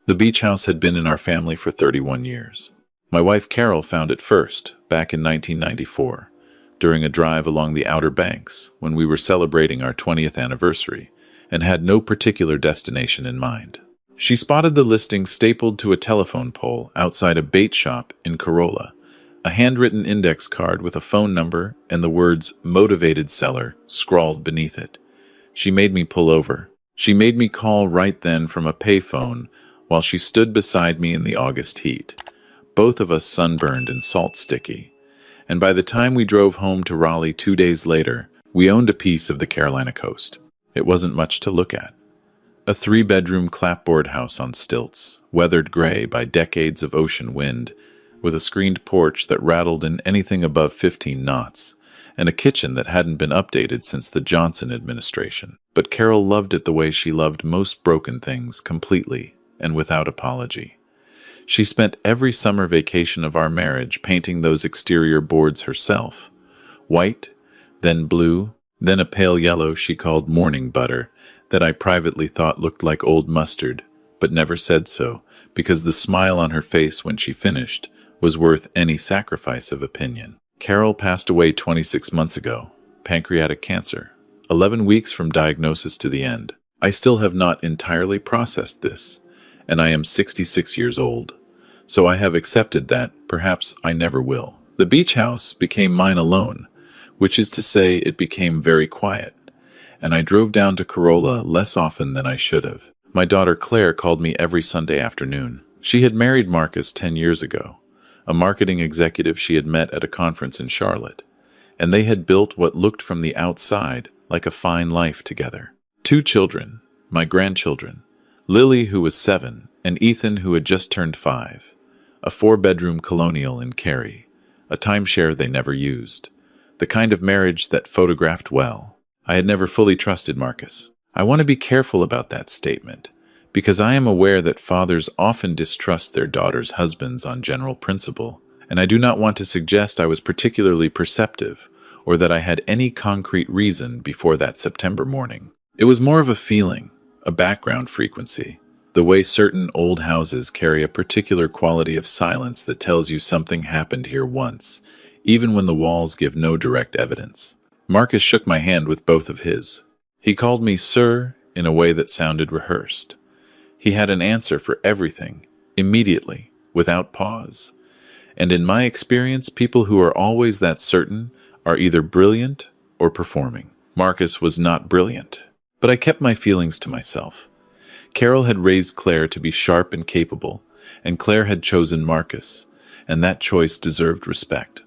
The beach house had been in our family for 31 years. My wife Carol found it first, back in 1994, during a drive along the Outer Banks when we were celebrating our 20th anniversary and had no particular destination in mind. She spotted the listing stapled to a telephone pole outside a bait shop in Corolla, a handwritten index card with a phone number and the words "Motivated Seller" scrawled beneath it. She made me pull over. She made me call right then from a payphone while she stood beside me in the August heat, both of us sunburned and salt-sticky. And by the time we drove home to Raleigh 2 days later, we owned a piece of the Carolina coast. It wasn't much to look at. A 3-bedroom clapboard house on stilts, weathered gray by decades of ocean wind, with a screened porch that rattled in anything above 15 knots, and a kitchen that hadn't been updated since the Johnson administration. But Carol loved it the way she loved most broken things, completely and without apology. She spent every summer vacation of our marriage painting those exterior boards herself. White, then blue, then a pale yellow she called morning butter that I privately thought looked like old mustard, but never said so, because the smile on her face when she finished was worth any sacrifice of opinion. Carol passed away 26 months ago, pancreatic cancer, 11 weeks from diagnosis to the end. I still have not entirely processed this, and I am 66 years old, so I have accepted that perhaps I never will. The beach house became mine alone, which is to say it became very quiet, and I drove down to Corolla less often than I should have. My daughter Claire called me every Sunday afternoon. She had married Marcus 10 years ago, a marketing executive she had met at a conference in Charlotte, and they had built what looked from the outside like a fine life together. 2 children, my grandchildren, Lily, who was 7, and Ethan, who had just turned 5, a 4-bedroom colonial in Cary, a timeshare they never used, the kind of marriage that photographed well. I had never fully trusted Marcus. I want to be careful about that statement, because I am aware that fathers often distrust their daughters' husbands on general principle, and I do not want to suggest I was particularly perceptive or that I had any concrete reason before that September morning. It was more of a feeling, a background frequency, the way certain old houses carry a particular quality of silence that tells you something happened here once, even when the walls give no direct evidence. Marcus shook my hand with both of his. He called me sir in a way that sounded rehearsed. He had an answer for everything, immediately, without pause. And in my experience, people who are always that certain are either brilliant or performing. Marcus was not brilliant, but I kept my feelings to myself. Carol had raised Claire to be sharp and capable, and Claire had chosen Marcus, and that choice deserved respect.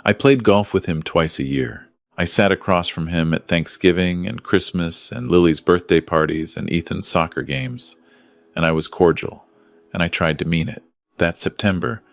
I played golf with him twice a year. I sat across from him at Thanksgiving and Christmas and Lily's birthday parties and Ethan's soccer games, and I was cordial, and I tried to mean it. That September,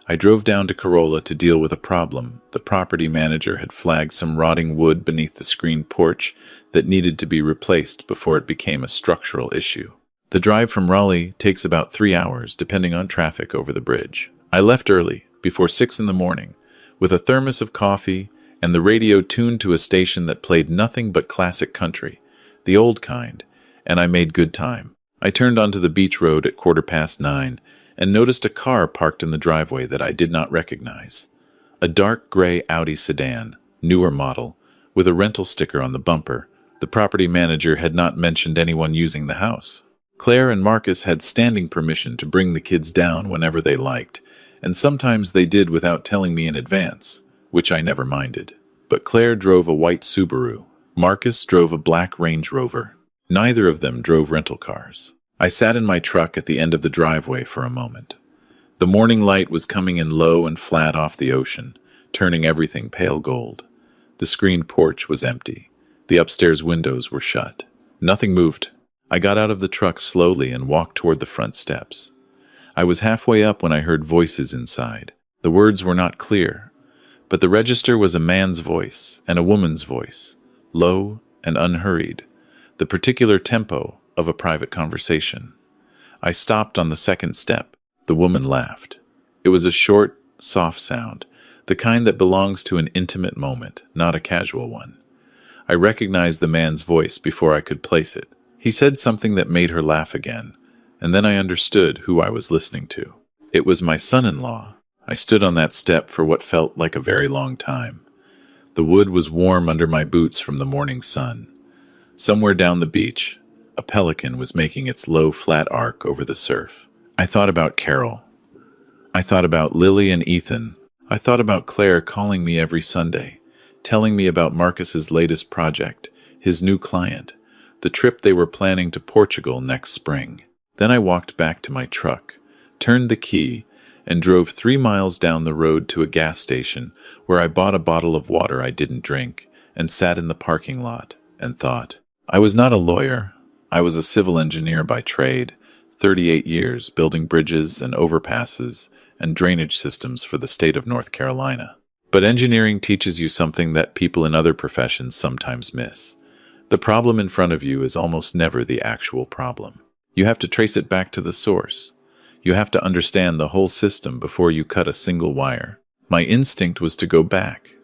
I drove down to Corolla to deal with a problem. The property manager had flagged some rotting wood beneath the screened porch that needed to be replaced before it became a structural issue. The drive from Raleigh takes about 3 hours, depending on traffic over the bridge. I left early, before 6 in the morning, with a thermos of coffee and the radio tuned to a station that played nothing but classic country, the old kind, and I made good time. I turned onto the beach road at 9:15 and noticed a car parked in the driveway that I did not recognize. A dark gray Audi sedan, newer model, with a rental sticker on the bumper. The property manager had not mentioned anyone using the house. Claire and Marcus had standing permission to bring the kids down whenever they liked, and sometimes they did without telling me in advance, which I never minded. But Claire drove a white Subaru. Marcus drove a black Range Rover. Neither of them drove rental cars. I sat in my truck at the end of the driveway for a moment. The morning light was coming in low and flat off the ocean, turning everything pale gold. The screened porch was empty. The upstairs windows were shut. Nothing moved. I got out of the truck slowly and walked toward the front steps. I was halfway up when I heard voices inside. The words were not clear, but the register was a man's voice and a woman's voice, low and unhurried, the particular tempo of a private conversation. I stopped on the second step. The woman laughed. It was a short, soft sound, the kind that belongs to an intimate moment, not a casual one. I recognized the man's voice before I could place it. He said something that made her laugh again, And then I understood who I was listening to. It was my son-in-law. I stood on that step for what felt like a very long time. The wood was warm under my boots from the morning sun. Somewhere down the beach, a pelican was making its low, flat arc over the surf. I thought about Carol. I thought about Lily and Ethan. I thought about Claire calling me every Sunday, telling me about Marcus's latest project, his new client, the trip they were planning to Portugal next spring. Then I walked back to my truck, turned the key, and drove 3 miles down the road to a gas station where I bought a bottle of water I didn't drink and sat in the parking lot and thought. I was not a lawyer. I was a civil engineer by trade, 38 years building bridges and overpasses and drainage systems for the state of North Carolina. But engineering teaches you something that people in other professions sometimes miss. The problem in front of you is almost never the actual problem. You have to trace it back to the source. You have to understand the whole system before you cut a single wire. My instinct was to go back,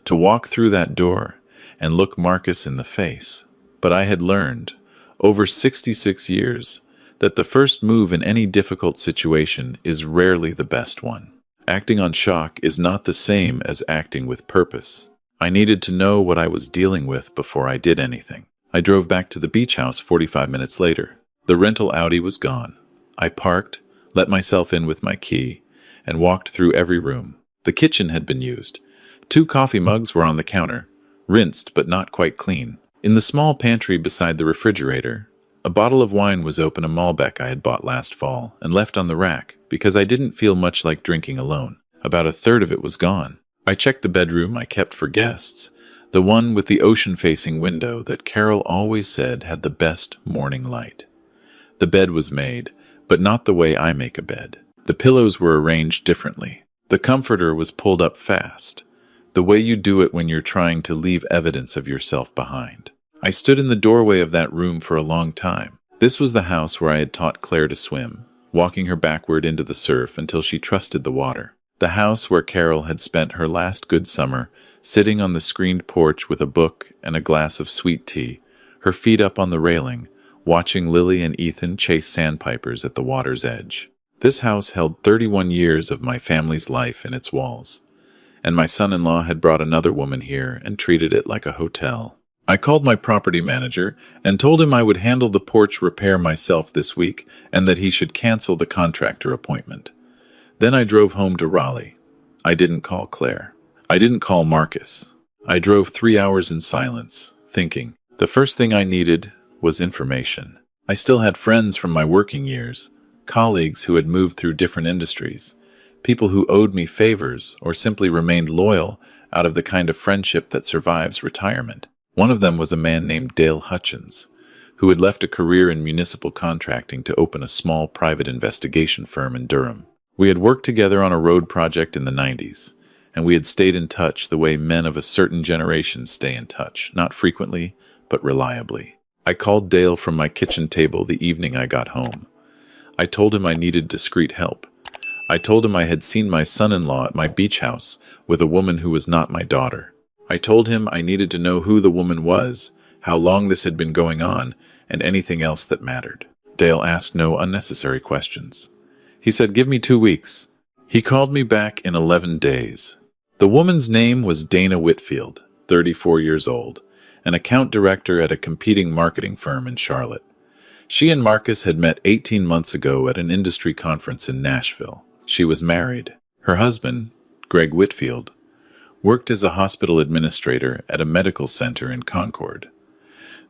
to walk through that door and look Marcus in the face. But I had learned, over 66 years, that the first move in any difficult situation is rarely the best one. Acting on shock is not the same as acting with purpose. I needed to know what I was dealing with before I did anything. I drove back to the beach house 45 minutes later. The rental Audi was gone. I parked, let myself in with my key, and walked through every room. The kitchen had been used. 2 coffee mugs were on the counter, rinsed but not quite clean. In the small pantry beside the refrigerator, a bottle of wine was open, a Malbec I had bought last fall and left on the rack because I didn't feel much like drinking alone. About a third of it was gone. I checked the bedroom I kept for guests, the one with the ocean-facing window that Carol always said had the best morning light. The bed was made, but not the way I make a bed. The pillows were arranged differently. The comforter was pulled up fast, the way you do it when you're trying to leave evidence of yourself behind. I stood in the doorway of that room for a long time. This was the house where I had taught Claire to swim, walking her backward into the surf until she trusted the water. The house where Carol had spent her last good summer, sitting on the screened porch with a book and a glass of sweet tea, her feet up on the railing, watching Lily and Ethan chase sandpipers at the water's edge. This house held 31 years of my family's life in its walls, and my son-in-law had brought another woman here and treated it like a hotel. I called my property manager and told him I would handle the porch repair myself this week and that he should cancel the contractor appointment. Then I drove home to Raleigh. I didn't call Claire. I didn't call Marcus. I drove 3 hours in silence, thinking. The first thing I needed was information. I still had friends from my working years, colleagues who had moved through different industries, people who owed me favors or simply remained loyal out of the kind of friendship that survives retirement. One of them was a man named Dale Hutchins, who had left a career in municipal contracting to open a small private investigation firm in Durham. We had worked together on a road project in the 90s, and we had stayed in touch the way men of a certain generation stay in touch, not frequently, but reliably. I called Dale from my kitchen table the evening I got home. I told him I needed discreet help. I told him I had seen my son-in-law at my beach house with a woman who was not my daughter. I told him I needed to know who the woman was, how long this had been going on, and anything else that mattered. Dale asked no unnecessary questions. He said, "Give me 2 weeks." He called me back in 11 days. The woman's name was Dana Whitfield, 34 years old, an account director at a competing marketing firm in Charlotte. She and Marcus had met 18 months ago at an industry conference in Nashville. She was married. Her husband, Greg Whitfield, worked as a hospital administrator at a medical center in Concord.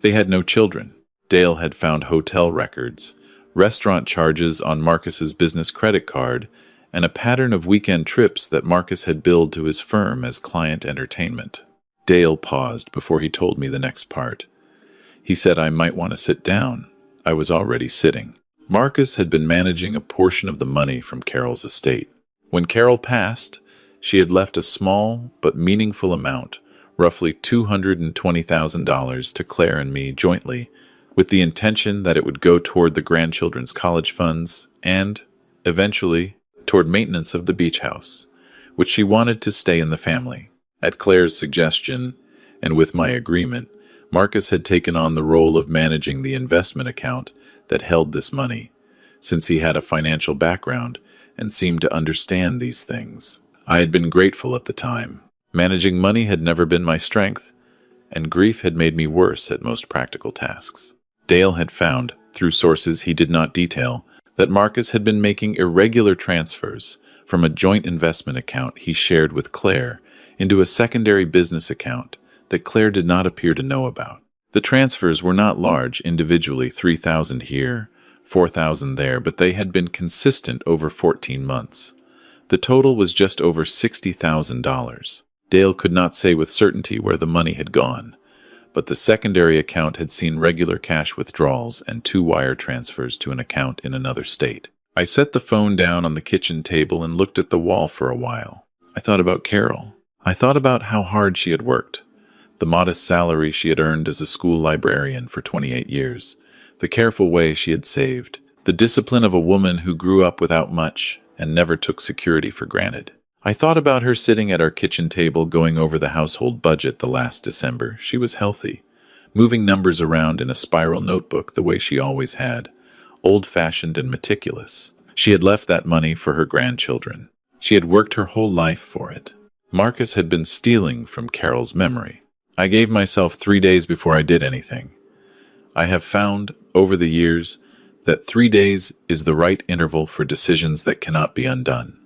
They had no children. Dale had found hotel records, restaurant charges on Marcus's business credit card, and a pattern of weekend trips that Marcus had billed to his firm as client entertainment. Dale paused before he told me the next part. He said I might want to sit down. I was already sitting. Marcus had been managing a portion of the money from Carol's estate. When Carol passed, she had left a small but meaningful amount, roughly $220,000, to Claire and me jointly, with the intention that it would go toward the grandchildren's college funds and, eventually, toward maintenance of the beach house, which she wanted to stay in the family. At Claire's suggestion, and with my agreement, Marcus had taken on the role of managing the investment account that held this money, since he had a financial background and seemed to understand these things. I had been grateful at the time. Managing money had never been my strength, and grief had made me worse at most practical tasks. Dale had found, through sources he did not detail, that Marcus had been making irregular transfers from a joint investment account he shared with Claire into a secondary business account that Claire did not appear to know about. The transfers were not large individually, $3,000 here, $4,000 there, but they had been consistent over 14 months. The total was just over $60,000. Dale could not say with certainty where the money had gone, but the secondary account had seen regular cash withdrawals and 2 wire transfers to an account in another state. I set the phone down on the kitchen table and looked at the wall for a while. I thought about Carol. I thought about how hard she had worked, the modest salary she had earned as a school librarian for 28 years, the careful way she had saved, the discipline of a woman who grew up without much and never took security for granted. I thought about her sitting at our kitchen table going over the household budget the last December. She was healthy, moving numbers around in a spiral notebook the way she always had, old-fashioned and meticulous. She had left that money for her grandchildren. She had worked her whole life for it. Marcus had been stealing from Carol's memory. I gave myself 3 days before I did anything. I have found, over the years, that 3 days is the right interval for decisions that cannot be undone.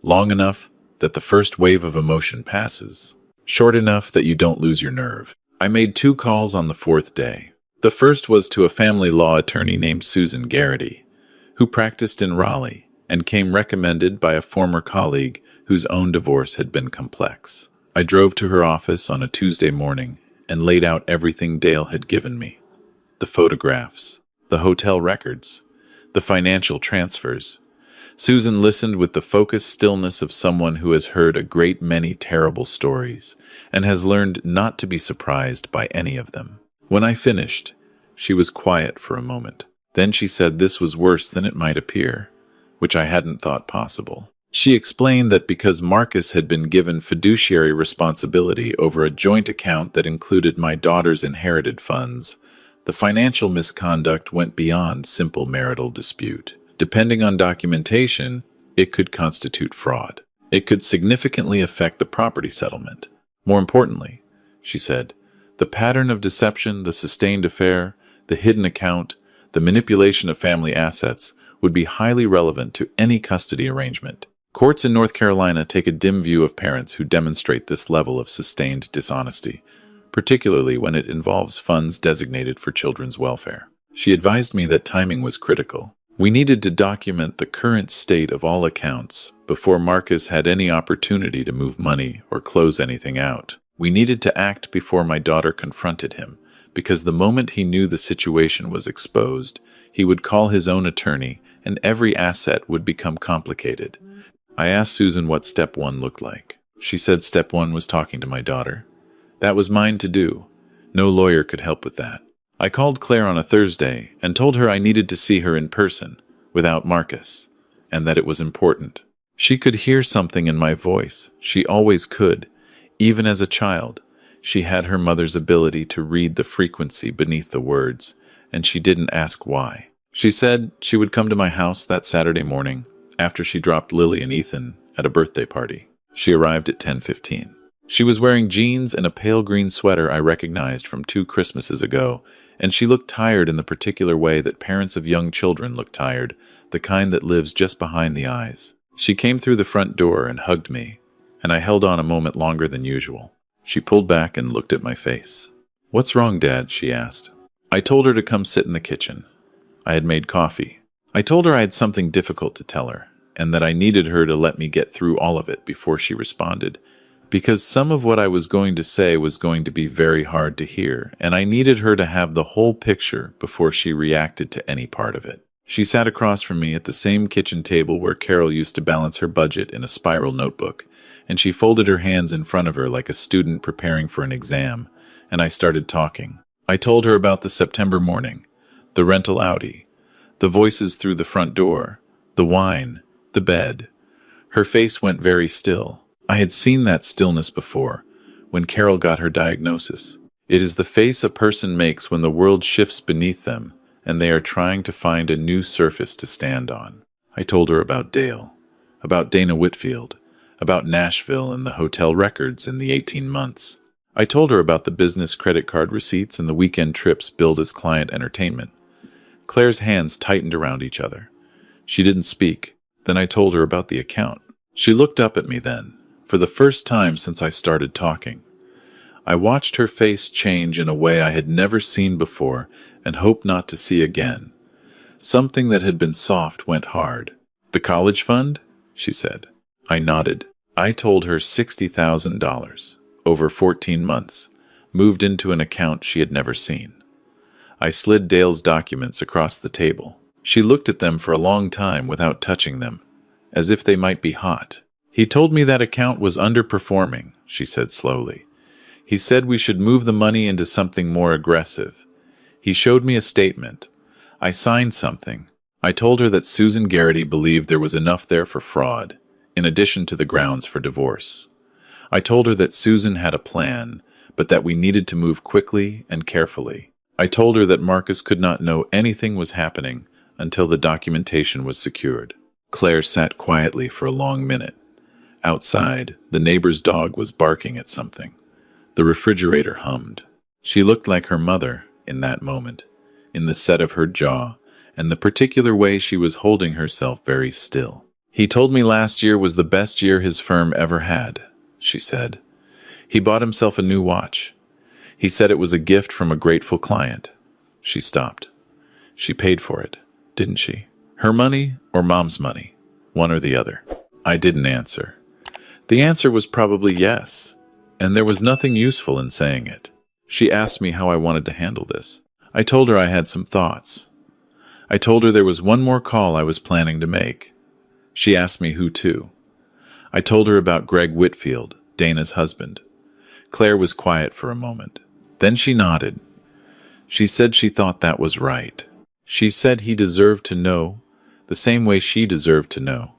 Long enough that the first wave of emotion passes. Short enough that you don't lose your nerve. I made 2 calls on the 4th day. The first was to a family law attorney named Susan Garrity, who practiced in Raleigh and came recommended by a former colleague whose own divorce had been complex. I drove to her office on a Tuesday morning and laid out everything Dale had given me. The photographs, the hotel records, the financial transfers. Susan listened with the focused stillness of someone who has heard a great many terrible stories and has learned not to be surprised by any of them. When I finished, she was quiet for a moment. Then she said this was worse than it might appear, which I hadn't thought possible. She explained that because Marcus had been given fiduciary responsibility over a joint account that included my daughter's inherited funds, the financial misconduct went beyond simple marital dispute. Depending on documentation, it could constitute fraud. It could significantly affect the property settlement. More importantly, she said, the pattern of deception, the sustained affair, the hidden account, the manipulation of family assets would be highly relevant to any custody arrangement. Courts in North Carolina take a dim view of parents who demonstrate this level of sustained dishonesty, particularly when it involves funds designated for children's welfare. She advised me that timing was critical. We needed to document the current state of all accounts before Marcus had any opportunity to move money or close anything out. We needed to act before my daughter confronted him, because the moment he knew the situation was exposed, he would call his own attorney and every asset would become complicated. I asked Susan what step 1 looked like. She said step 1 was talking to my daughter. That was mine to do. No lawyer could help with that. I called Claire on a Thursday and told her I needed to see her in person, without Marcus, and that it was important. She could hear something in my voice. She always could. Even as a child, she had her mother's ability to read the frequency beneath the words, and she didn't ask why. She said she would come to my house that Saturday morning, after she dropped Lily and Ethan at a birthday party. She arrived at 10:15. She was wearing jeans and a pale green sweater I recognized from 2 Christmases ago, and she looked tired in the particular way that parents of young children look tired, the kind that lives just behind the eyes. She came through the front door and hugged me, and I held on a moment longer than usual. She pulled back and looked at my face. "What's wrong, Dad?" she asked. I told her to come sit in the kitchen. I had made coffee. I told her I had something difficult to tell her, and that I needed her to let me get through all of it before she responded, because some of what I was going to say was going to be very hard to hear, and I needed her to have the whole picture before she reacted to any part of it. She sat across from me at the same kitchen table where Carol used to balance her budget in a spiral notebook, and she folded her hands in front of her like a student preparing for an exam, and I started talking. I told her about the September morning, the rental Audi, the voices through the front door, the wine, the bed. Her face went very still. I had seen that stillness before, when Carol got her diagnosis. It is the face a person makes when the world shifts beneath them and they are trying to find a new surface to stand on. I told her about Dale, about Dana Whitfield, about Nashville and the hotel records in the 18 months. I told her about the business credit card receipts and the weekend trips billed as client entertainment. Claire's hands tightened around each other. She didn't speak. Then I told her about the account. She looked up at me then, for the first time since I started talking. I watched her face change in a way I had never seen before and hoped not to see again. Something that had been soft went hard. "The college fund?" she said. I nodded. I told her $60,000, over 14 months, moved into an account she had never seen. I slid Dale's documents across the table. She looked at them for a long time without touching them, as if they might be hot. "He told me that account was underperforming," she said slowly. "He said we should move the money into something more aggressive. He showed me a statement. I signed something. I told her that Susan Garrity believed there was enough there for fraud, in addition to the grounds for divorce. I told her that Susan had a plan, but that we needed to move quickly and carefully. I told her that Marcus could not know anything was happening until the documentation was secured." Claire sat quietly for a long minute. Outside, the neighbor's dog was barking at something. The refrigerator hummed. She looked like her mother in that moment, in the set of her jaw, and the particular way she was holding herself very still. "He told me last year was the best year his firm ever had," she said. "He bought himself a new watch. He said it was a gift from a grateful client." She stopped. "She paid for it, didn't she? Her money or Mom's money? One or the other?" I didn't answer. The answer was probably yes, and there was nothing useful in saying it. She asked me how I wanted to handle this. I told her I had some thoughts. I told her there was one more call I was planning to make. She asked me who to. I told her about Greg Whitfield, Dana's husband. Claire was quiet for a moment. Then she nodded. She said she thought that was right. She said he deserved to know, the same way she deserved to know.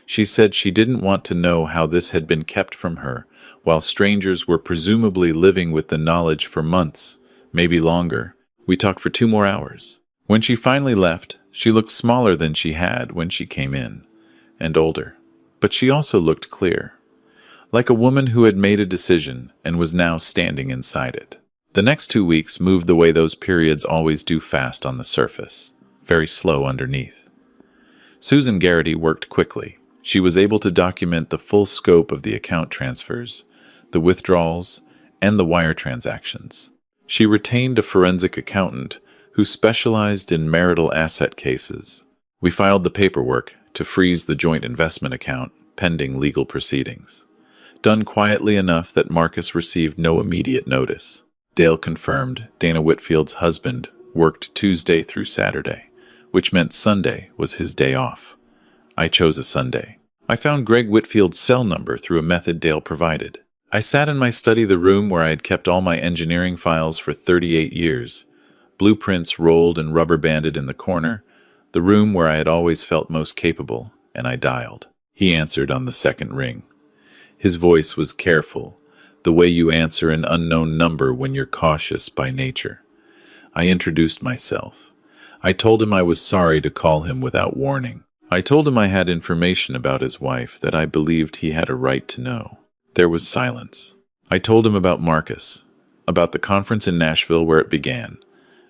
She said she didn't want to know how this had been kept from her, while strangers were presumably living with the knowledge for months, maybe longer. We talked for 2 more hours. When she finally left, she looked smaller than she had when she came in, and older. But she also looked clear, like a woman who had made a decision and was now standing inside it. The next 2 weeks moved the way those periods always do, fast on the surface, very slow underneath. Susan Garrity worked quickly. She was able to document the full scope of the account transfers, the withdrawals, and the wire transactions. She retained a forensic accountant who specialized in marital asset cases. We filed the paperwork to freeze the joint investment account pending legal proceedings, done quietly enough that Marcus received no immediate notice. Dale confirmed Dana Whitfield's husband worked Tuesday through Saturday, which meant Sunday was his day off. I chose a Sunday. I found Greg Whitfield's cell number through a method Dale provided. I sat in my study, the room where I had kept all my engineering files for 38 years, blueprints rolled and rubber-banded in the corner, the room where I had always felt most capable, and I dialed. He answered on the second ring. His voice was careful, the way you answer an unknown number when you're cautious by nature. I introduced myself. I told him I was sorry to call him without warning. I told him I had information about his wife that I believed he had a right to know. There was silence. I told him about Marcus, about the conference in Nashville where it began,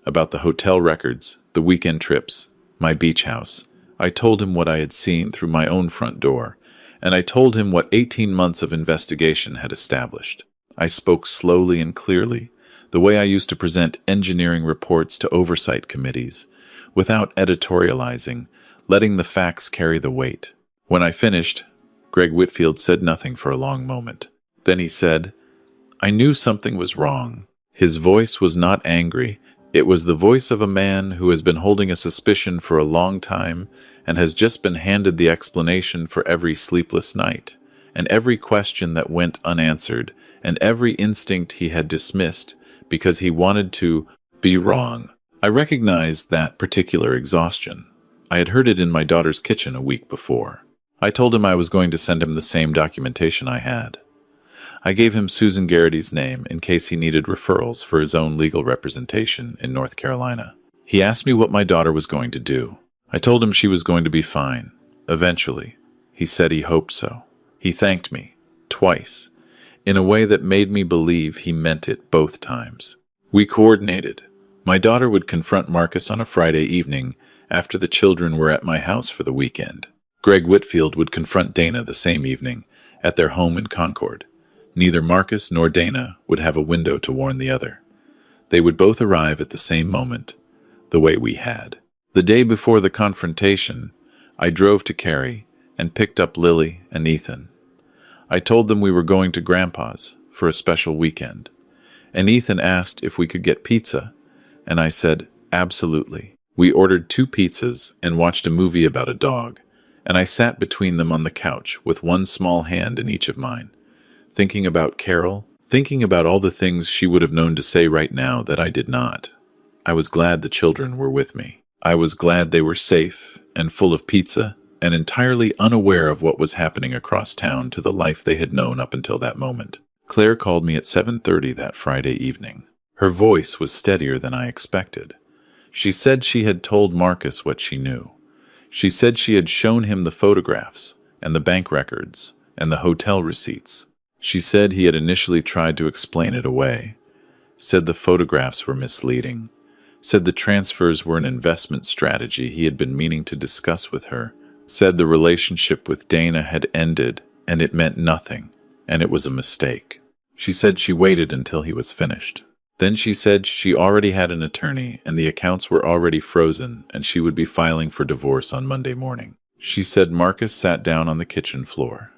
about the hotel records, the weekend trips, my beach house. I told him what I had seen through my own front door, and I told him what 18 months of investigation had established. I spoke slowly and clearly, the way I used to present engineering reports to oversight committees, without editorializing, letting the facts carry the weight. When I finished, Greg Whitfield said nothing for a long moment. Then he said, "I knew something was wrong." His voice was not angry. It was the voice of a man who has been holding a suspicion for a long time and has just been handed the explanation for every sleepless night, and every question that went unanswered, and every instinct he had dismissed because he wanted to be wrong. I recognized that particular exhaustion. I had heard it in my daughter's kitchen a week before. I told him I was going to send him the same documentation I had. I gave him Susan Garrity's name in case he needed referrals for his own legal representation in North Carolina. He asked me what my daughter was going to do. I told him she was going to be fine. Eventually. He said he hoped so. He thanked me. Twice. In a way that made me believe he meant it both times. We coordinated. My daughter would confront Marcus on a Friday evening after the children were at my house for the weekend. Greg Whitfield would confront Dana the same evening at their home in Concord. Neither Marcus nor Dana would have a window to warn the other. They would both arrive at the same moment, the way we had. The day before the confrontation, I drove to Cary and picked up Lily and Ethan. I told them we were going to Grandpa's for a special weekend, and Ethan asked if we could get pizza, and I said, absolutely. We ordered 2 pizzas and watched a movie about a dog, and I sat between them on the couch with one small hand in each of mine, thinking about Carol, thinking about all the things she would have known to say right now that I did not. I was glad the children were with me. I was glad they were safe and full of pizza and entirely unaware of what was happening across town to the life they had known up until that moment. Claire called me at 7:30 that Friday evening. Her voice was steadier than I expected. She said she had told Marcus what she knew. She said she had shown him the photographs and the bank records and the hotel receipts. She said he had initially tried to explain it away, said the photographs were misleading, said the transfers were an investment strategy he had been meaning to discuss with her, said the relationship with Dana had ended and it meant nothing, and it was a mistake. She said she waited until he was finished. Then she said she already had an attorney and the accounts were already frozen and she would be filing for divorce on Monday morning. She said Marcus sat down on the kitchen floor.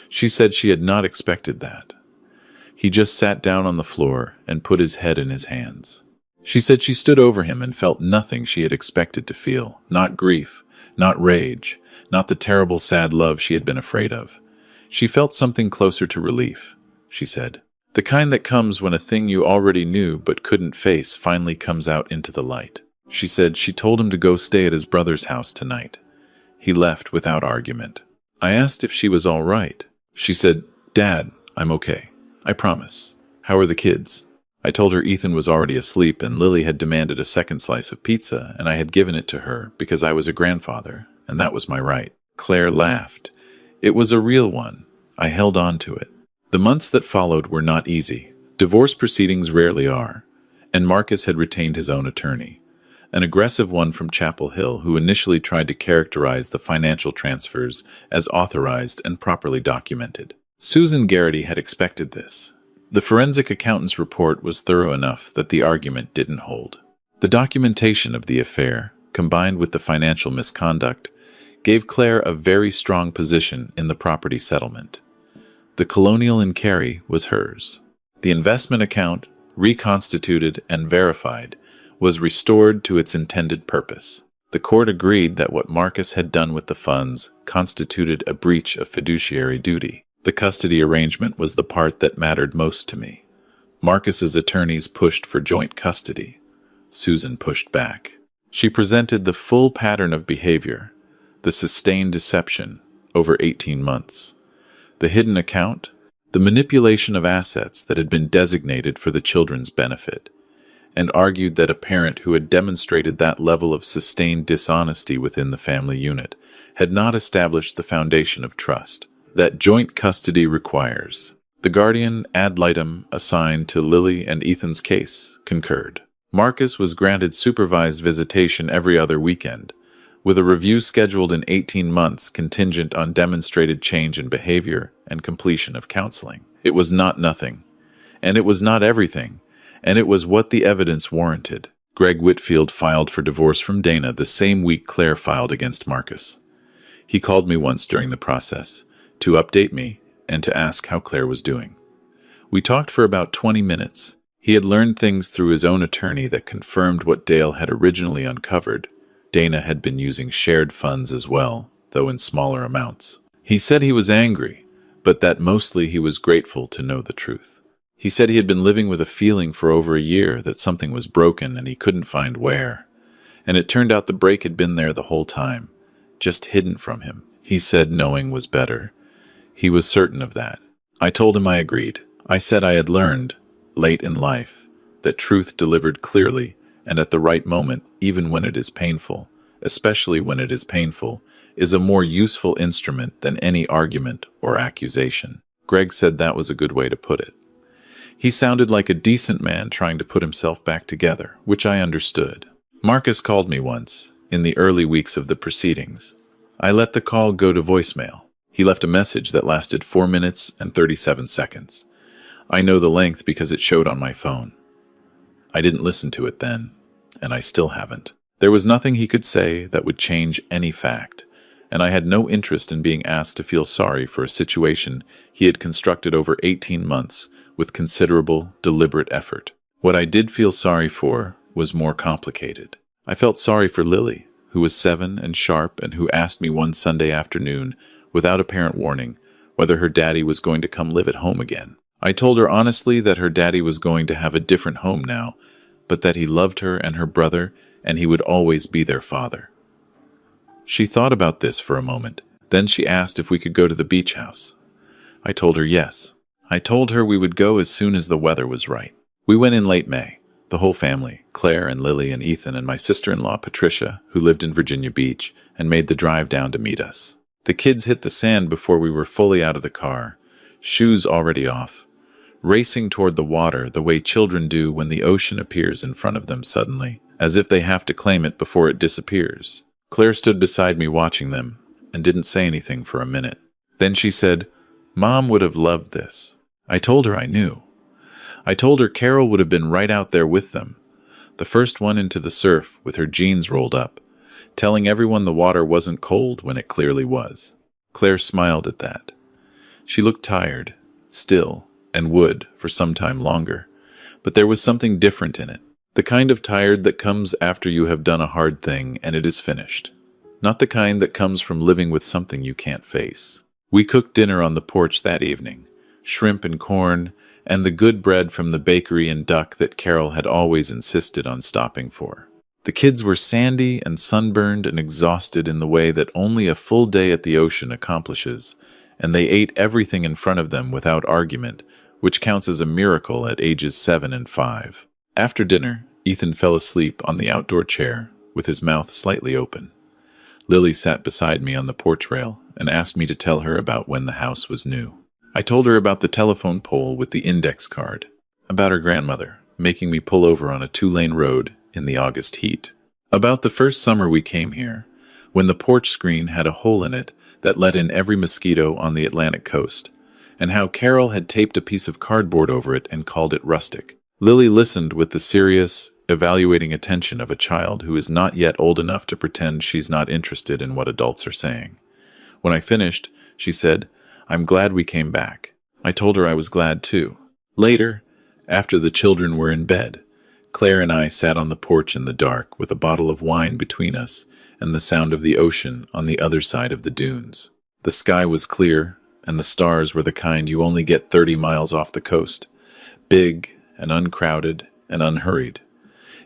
She said she had not expected that. He just sat down on the floor and put his head in his hands. She said she stood over him and felt nothing she had expected to feel, not grief, not rage, not the terrible sad love she had been afraid of. She felt something closer to relief, she said. The kind that comes when a thing you already knew but couldn't face finally comes out into the light. She said she told him to go stay at his brother's house tonight. He left without argument. I asked if she was all right. She said, Dad, I'm okay. I promise. How are the kids? I told her Ethan was already asleep and Lily had demanded a second slice of pizza and I had given it to her because I was a grandfather and that was my right. Claire laughed. It was a real one. I held on to it. The months that followed were not easy. Divorce proceedings rarely are. And Marcus had retained his own attorney, an aggressive one from Chapel Hill who initially tried to characterize the financial transfers as authorized and properly documented. Susan Garrity had expected this. The forensic accountant's report was thorough enough that the argument didn't hold. The documentation of the affair, combined with the financial misconduct, gave Claire a very strong position in the property settlement. The Colonial in Cary was hers. The investment account, reconstituted and verified, was restored to its intended purpose. The court agreed that what Marcus had done with the funds constituted a breach of fiduciary duty. The custody arrangement was the part that mattered most to me. Marcus's attorneys pushed for joint custody. Susan pushed back. She presented the full pattern of behavior, the sustained deception over 18 months, the hidden account, the manipulation of assets that had been designated for the children's benefit, and argued that a parent who had demonstrated that level of sustained dishonesty within the family unit had not established the foundation of trust that joint custody requires. The guardian ad litem assigned to Lily and Ethan's case concurred. Marcus was granted supervised visitation every other weekend, with a review scheduled in 18 months contingent on demonstrated change in behavior and completion of counseling. It was not nothing, and it was not everything, and it was what the evidence warranted. Greg Whitfield filed for divorce from Dana the same week Claire filed against Marcus. He called me once during the process to update me and to ask how Claire was doing. We talked for about 20 minutes. He had learned things through his own attorney that confirmed what Dale had originally uncovered. Dana had been using shared funds as well, though in smaller amounts. He said he was angry, but that mostly he was grateful to know the truth. He said he had been living with a feeling for over a year that something was broken and he couldn't find where. And it turned out the break had been there the whole time, just hidden from him. He said knowing was better. He was certain of that. I told him I agreed. I said I had learned, late in life, that truth delivered clearly and at the right moment, even when it is painful, especially when it is painful, is a more useful instrument than any argument or accusation. Greg said that was a good way to put it. He sounded like a decent man trying to put himself back together, which I understood. Marcus called me once, in the early weeks of the proceedings. I let the call go to voicemail. He left a message that lasted 4 minutes and 37 seconds. I know the length because it showed on my phone. I didn't listen to it then, and I still haven't. There was nothing he could say that would change any fact, and I had no interest in being asked to feel sorry for a situation he had constructed over 18 months with considerable, deliberate effort. What I did feel sorry for was more complicated. I felt sorry for Lily, who was 7 and sharp and who asked me one Sunday afternoon, without apparent warning, whether her daddy was going to come live at home again. I told her honestly that her daddy was going to have a different home now, but that he loved her and her brother, and he would always be their father. She thought about this for a moment. Then she asked if we could go to the beach house. I told her yes. I told her we would go as soon as the weather was right. We went in late May, the whole family, Claire and Lily and Ethan and my sister-in-law Patricia, who lived in Virginia Beach, and made the drive down to meet us. The kids hit the sand before we were fully out of the car, shoes already off, racing toward the water the way children do when the ocean appears in front of them suddenly, as if they have to claim it before it disappears. Claire stood beside me watching them and didn't say anything for a minute. Then she said, "Mom would have loved this." I told her I knew. I told her Carol would have been right out there with them, the first one into the surf with her jeans rolled up, telling everyone the water wasn't cold when it clearly was. Claire smiled at that. She looked tired, still, and would for some time longer, but there was something different in it. The kind of tired that comes after you have done a hard thing and it is finished. Not the kind that comes from living with something you can't face. We cooked dinner on the porch that evening, shrimp and corn, and the good bread from the bakery and duck that Carol had always insisted on stopping for. The kids were sandy and sunburned and exhausted in the way that only a full day at the ocean accomplishes, and they ate everything in front of them without argument, which counts as a miracle at ages 7 and 5. After dinner, Ethan fell asleep on the outdoor chair, with his mouth slightly open. Lily sat beside me on the porch rail and asked me to tell her about when the house was new. I told her about the telephone pole with the index card, about her grandmother making me pull over on a 2-lane road in the August heat, about the first summer we came here, when the porch screen had a hole in it that let in every mosquito on the Atlantic coast, and how Carol had taped a piece of cardboard over it and called it rustic. Lily listened with the serious, evaluating attention of a child who is not yet old enough to pretend she's not interested in what adults are saying. When I finished, she said, "I'm glad we came back." I told her I was glad too. Later, after the children were in bed, Claire and I sat on the porch in the dark with a bottle of wine between us and the sound of the ocean on the other side of the dunes. The sky was clear, and the stars were the kind you only get 30 miles off the coast, big and uncrowded and unhurried.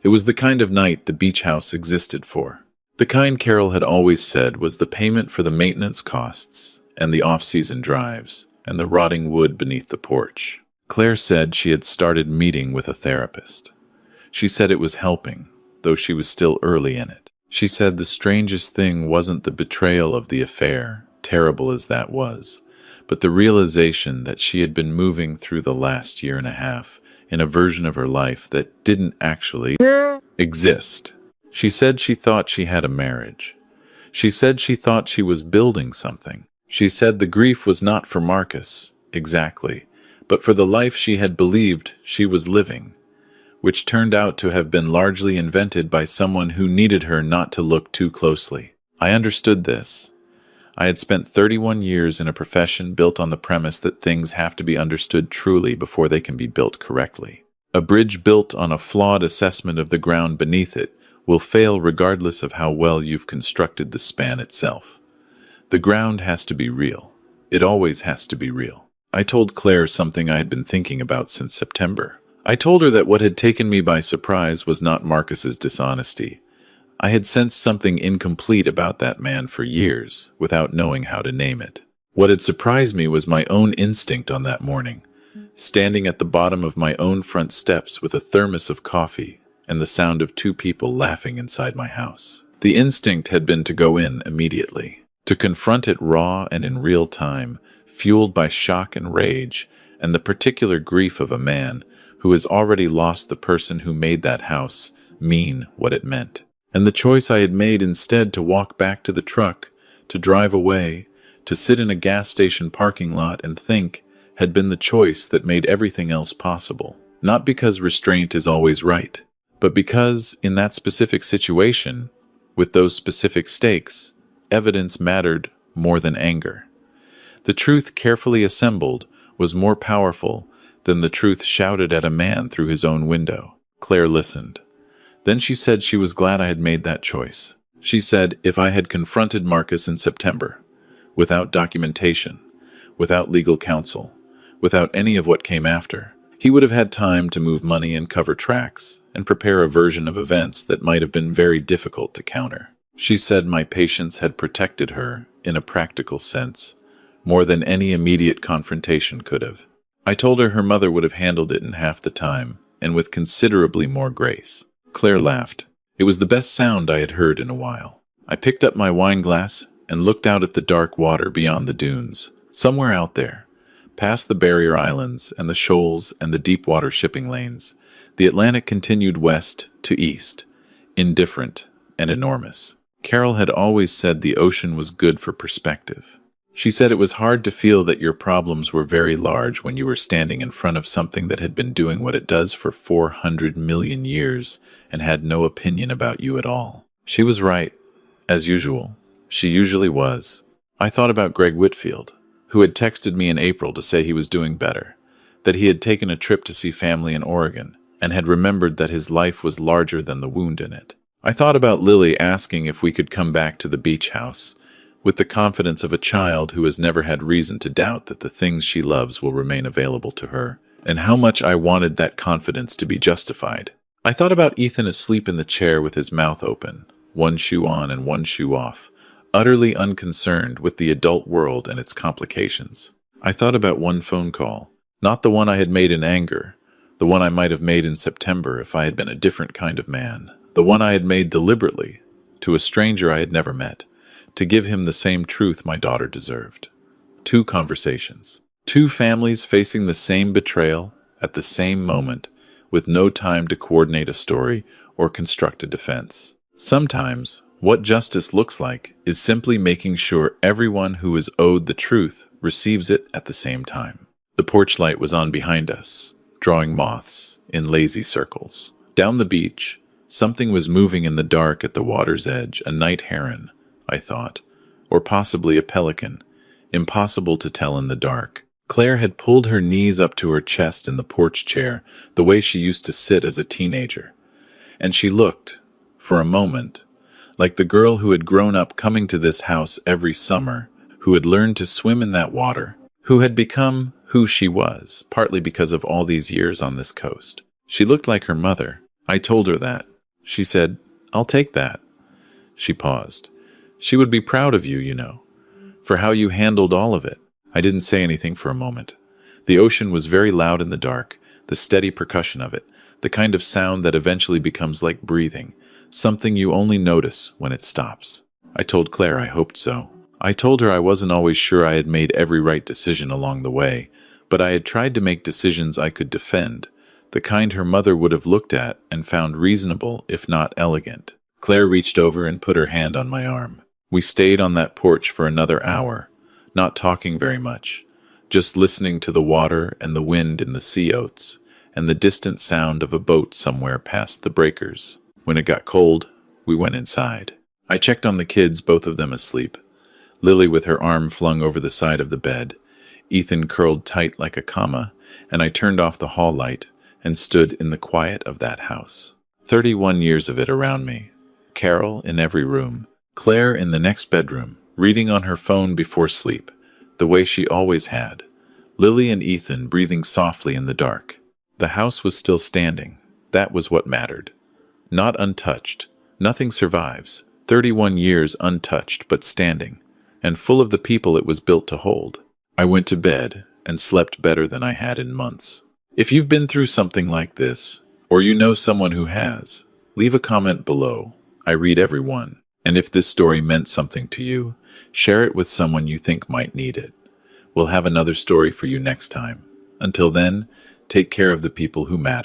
It was the kind of night the beach house existed for. The kind Carol had always said was the payment for the maintenance costs and the off-season drives and the rotting wood beneath the porch. Claire said she had started meeting with a therapist. She said it was helping, though she was still early in it. She said the strangest thing wasn't the betrayal of the affair, terrible as that was, but the realization that she had been moving through the last year and a half in a version of her life that didn't actually exist. She said she thought she had a marriage. She said she thought she was building something. She said the grief was not for Marcus, exactly, but for the life she had believed she was living, which turned out to have been largely invented by someone who needed her not to look too closely. I understood this. I had spent 31 years in a profession built on the premise that things have to be understood truly before they can be built correctly. A bridge built on a flawed assessment of the ground beneath it will fail regardless of how well you've constructed the span itself. The ground has to be real. It always has to be real. I told Claire something I had been thinking about since September. I told her that what had taken me by surprise was not Marcus's dishonesty. I had sensed something incomplete about that man for years, without knowing how to name it. What had surprised me was my own instinct on that morning. Standing at the bottom of my own front steps with a thermos of coffee, and the sound of two people laughing inside my house. The instinct had been to go in immediately, to confront it raw and in real time, fueled by shock and rage, and the particular grief of a man who has already lost the person who made that house mean what it meant. And the choice I had made instead to walk back to the truck, to drive away, to sit in a gas station parking lot and think, had been the choice that made everything else possible. Not because restraint is always right, but because, in that specific situation, with those specific stakes, evidence mattered more than anger. The truth carefully assembled was more powerful than the truth shouted at a man through his own window. Claire listened. Then she said she was glad I had made that choice. She said if I had confronted Marcus in September, without documentation, without legal counsel, without any of what came after, he would have had time to move money and cover tracks and prepare a version of events that might have been very difficult to counter. She said my patience had protected her, in a practical sense, more than any immediate confrontation could have. I told her mother would have handled it in half the time, and with considerably more grace. Claire laughed. It was the best sound I had heard in a while. I picked up my wine glass and looked out at the dark water beyond the dunes. Somewhere out there, past the barrier islands and the shoals and the deep water shipping lanes, the Atlantic continued west to east, indifferent and enormous. Carol had always said the ocean was good for perspective. She said it was hard to feel that your problems were very large when you were standing in front of something that had been doing what it does for 400 million years and had no opinion about you at all. She was right, as usual. She usually was. I thought about Greg Whitfield, who had texted me in April to say he was doing better, that he had taken a trip to see family in Oregon, and had remembered that his life was larger than the wound in it. I thought about Lily asking if we could come back to the beach house, with the confidence of a child who has never had reason to doubt that the things she loves will remain available to her, and how much I wanted that confidence to be justified. I thought about Ethan asleep in the chair with his mouth open, one shoe on and one shoe off, utterly unconcerned with the adult world and its complications. I thought about one phone call, not the one I had made in anger, the one I might have made in September if I had been a different kind of man, the one I had made deliberately, to a stranger I had never met, to give him the same truth my daughter deserved. 2 conversations. 2 families facing the same betrayal at the same moment, with no time to coordinate a story or construct a defense. Sometimes, what justice looks like is simply making sure everyone who is owed the truth receives it at the same time. The porch light was on behind us, drawing moths in lazy circles. Down the beach, something was moving in the dark at the water's edge, a night heron, I thought, or possibly a pelican, impossible to tell in the dark. Claire had pulled her knees up to her chest in the porch chair, the way she used to sit as a teenager, and she looked, for a moment, like the girl who had grown up coming to this house every summer, who had learned to swim in that water, who had become who she was, partly because of all these years on this coast. She looked like her mother. I told her that. She said, "I'll take that." She paused. "She would be proud of you, you know, for how you handled all of it." I didn't say anything for a moment. The ocean was very loud in the dark, the steady percussion of it, the kind of sound that eventually becomes like breathing, something you only notice when it stops. I told Claire I hoped so. I told her I wasn't always sure I had made every right decision along the way, but I had tried to make decisions I could defend, the kind her mother would have looked at and found reasonable, if not elegant. Claire reached over and put her hand on my arm. We stayed on that porch for another hour, not talking very much, just listening to the water and the wind in the sea oats, and the distant sound of a boat somewhere past the breakers. When it got cold, we went inside. I checked on the kids, both of them asleep. Lily with her arm flung over the side of the bed, Ethan curled tight like a comma, and I turned off the hall light and stood in the quiet of that house. 31 years of it around me. Carol in every room. Claire in the next bedroom, reading on her phone before sleep, the way she always had. Lily and Ethan breathing softly in the dark. The house was still standing. That was what mattered. Not untouched. Nothing survives. 31 years untouched but standing, and full of the people it was built to hold. I went to bed and slept better than I had in months. If you've been through something like this, or you know someone who has, leave a comment below. I read every one. And if this story meant something to you, share it with someone you think might need it. We'll have another story for you next time. Until then, take care of the people who matter.